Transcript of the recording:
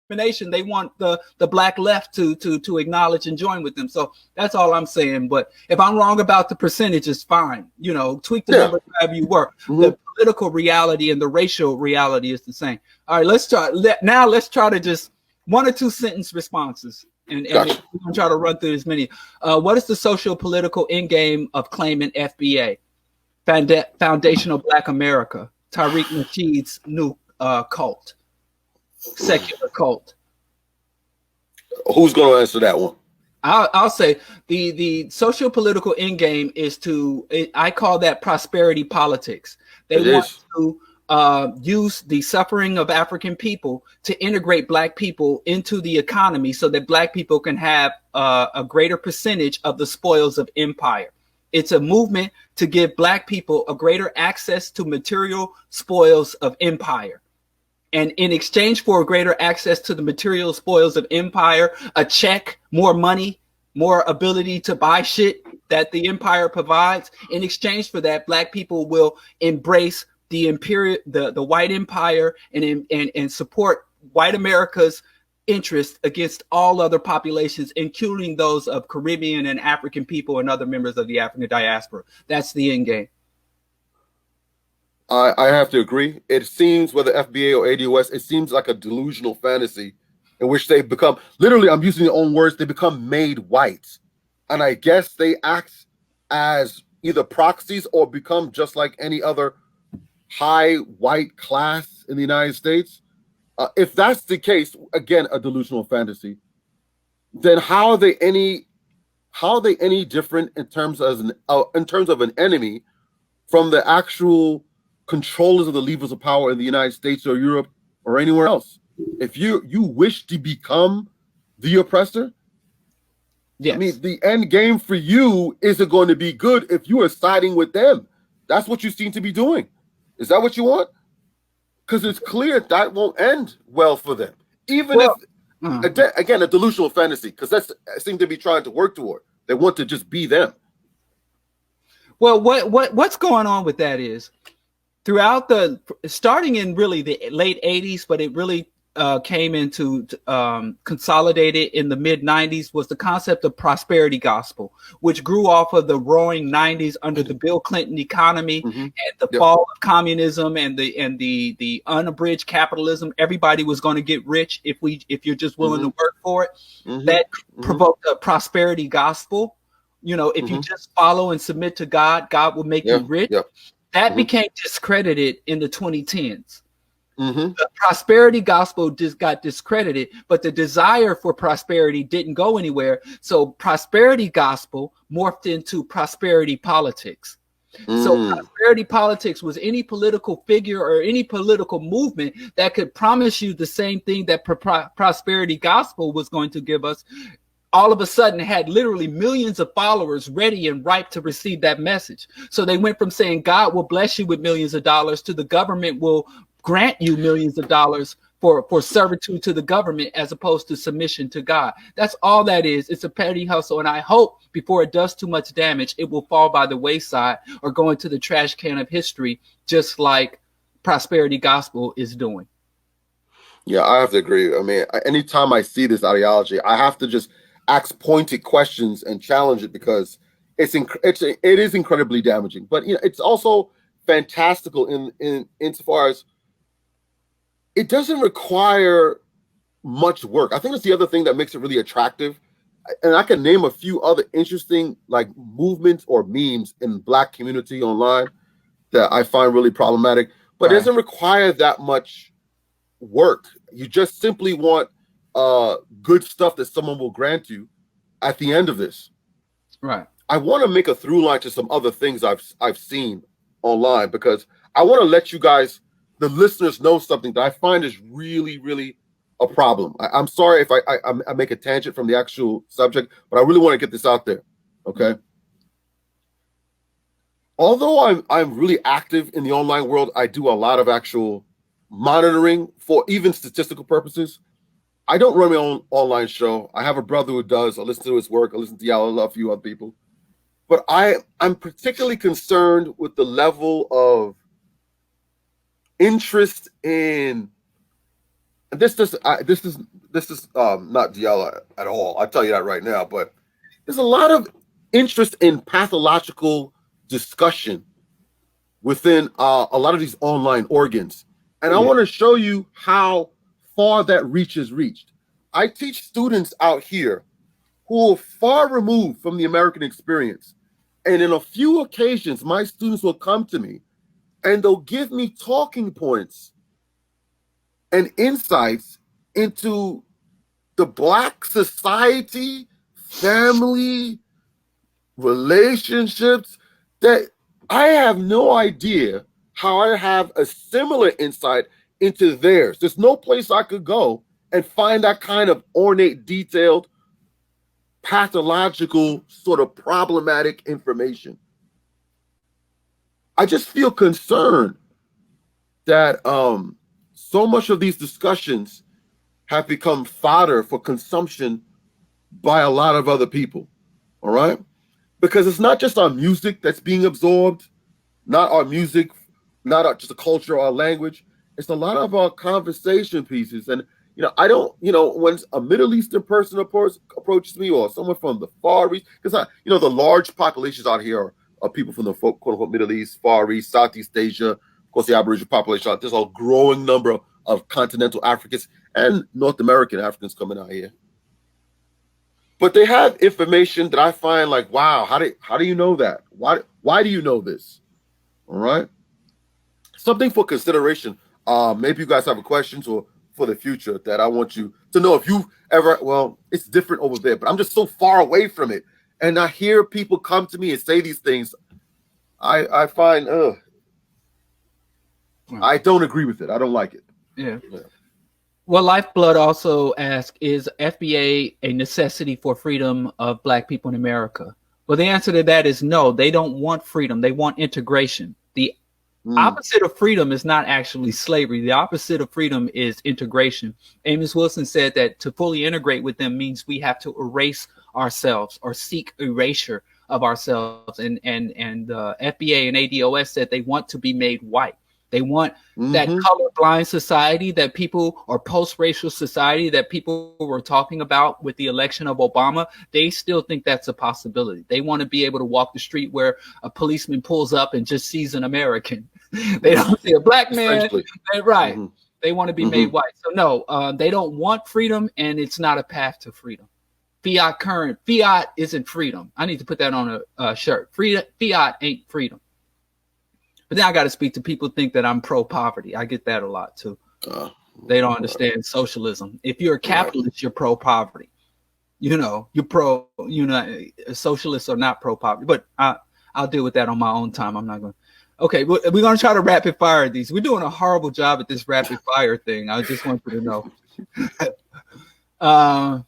discrimination. They want the black left to acknowledge and join with them. So that's all I'm saying. But if I'm wrong about the percentage, it's fine. Tweak the number however you work. The political reality and the racial reality is the same. All right, let's try to just 1 or 2 sentence responses. And we're going to try to run through as many. What is the social political end game of claiming FBA? Foundational Black America. Tariq Nasheed's new cult. Secular cult. Who's going to answer that one? I'll say the social political end game is I call that prosperity politics. They want to use the suffering of African people to integrate Black people into the economy so that Black people can have a greater percentage of the spoils of empire. It's a movement to give Black people a greater access to material spoils of empire. And in exchange for greater access to the material spoils of empire, a check, more money, more ability to buy shit that the empire provides. In exchange for that, Black people will embrace the white empire and support white America's interest against all other populations, including those of Caribbean and African people and other members of the African diaspora. That's the end game. I have to agree. It seems, whether FBA or ADOS, it seems like a delusional fantasy in which they become, literally, I'm using their own words, they become made white. And I guess they act as either proxies or become just like any other high white class in the United States. If that's the case, again, a delusional fantasy, then how are they any different in terms of an enemy from the actual controllers of the levers of power in the United States or Europe or anywhere else? If you wish to become the oppressor, yes. I mean, the end game for you isn't going to be good if you are siding with them. That's what you seem to be doing. Is that what you want? Because it's clear that won't end well for them. Even again, a delusional fantasy, because that's seem to be trying to work toward. They want to just be them. Well, what's going on with that is, throughout starting in really the late 80s, but it really came into consolidated in the mid 90s, was the concept of prosperity gospel, which grew off of the roaring 90s under the Bill Clinton economy and the fall of communism and the unabridged capitalism. Everybody was going to get rich if you're just willing to work for it. That provoked a prosperity gospel. If you just follow and submit to God, God will make you rich. That became discredited in the 2010s. The prosperity gospel just got discredited, but the desire for prosperity didn't go anywhere. So prosperity gospel morphed into prosperity politics. So prosperity politics was any political figure or any political movement that could promise you the same thing that prosperity gospel was going to give us. All of a sudden had literally millions of followers ready and ripe to receive that message. So they went from saying God will bless you with millions of dollars to the government will grant you millions of dollars for servitude to the government as opposed to submission to God. That's all that is. It's a petty hustle. And I hope before it does too much damage, it will fall by the wayside or go into the trash can of history, just like prosperity gospel is doing. Yeah, I have to agree. I mean, anytime I see this ideology, I have to just ask pointed questions and challenge it, because it is incredibly damaging. But it's also fantastical in insofar as it doesn't require much work. I think that's the other thing that makes it really attractive. And I can name a few other interesting movements or memes in Black community online that I find really problematic. But it doesn't require that much work. You just simply want good stuff that someone will grant you at the end of this. Right. I want to make a through line to some other things I've seen online, because I want to let you guys, the listeners, know something that I find is really, really a problem. I'm sorry if I make a tangent from the actual subject, but I really want to get this out there. Okay. Although I'm really active in the online world, I do a lot of actual monitoring for even statistical purposes. I don't run my own online show. I have a brother who does. I listen to his work. I listen to y'all. I love a few other people. But I'm particularly concerned with the level of interest in this is not Diallo at all. I'll tell you that right now. But there's a lot of interest in pathological discussion within a lot of these online organs, and I want to show you how far that reach is reached. I teach students out here who are far removed from the American experience, and in a few occasions, my students will come to me and they'll give me talking points and insights into the Black society, family, relationships that I have no idea how I have a similar insight into theirs. There's no place I could go and find that kind of ornate, detailed, pathological, sort of problematic information. I just feel concerned that so much of these discussions have become fodder for consumption by a lot of other people, all right? Because it's not just our music that's being absorbed, not our music, not just a culture or our language. It's a lot of our conversation pieces. And, I don't, when a Middle Eastern person approaches me, or someone from the Far East, because, the large populations out here are people from the quote unquote Middle East, Far East, Southeast Asia, of course, the Aboriginal population. There's a growing number of continental Africans and North American Africans coming out here. But they have information that I find like, wow, how do you know that? Why do you know this? All right. Something for consideration. Maybe you guys have questions or for the future that I want you to know if you ever, well, it's different over there, but I'm just so far away from it. And I hear people come to me and say these things. I find, I don't agree with it. I don't like it. Yeah. Well, Lifeblood also asks, is FBA a necessity for freedom of Black people in America? Well, the answer to that is no. They don't want freedom. They want integration. The opposite of freedom is not actually slavery. The opposite of freedom is integration. Amos Wilson said that to fully integrate with them means we have to erase ourselves or seek erasure of ourselves. And FBA and ADOS said they want to be made white. They want that colorblind society that people, or post-racial society that people were talking about with the election of Obama. They still think that's a possibility. They want to be able to walk the street where a policeman pulls up and just sees an American. They don't see a Black man. Right. They want to be made white. So no, they don't want freedom, and it's not a path to freedom. Fiat isn't freedom. I need to put that on a shirt. Fiat ain't freedom. But then I got to speak to people who think that I'm pro-poverty. I get that a lot too. They don't understand socialism. If you're a capitalist, you're pro-poverty. You're pro. Socialists are not pro-poverty. But I'll deal with that on my own time. I'm not going. Okay, we're going to try to rapid fire these. We're doing a horrible job at this rapid fire thing. I just want you to know.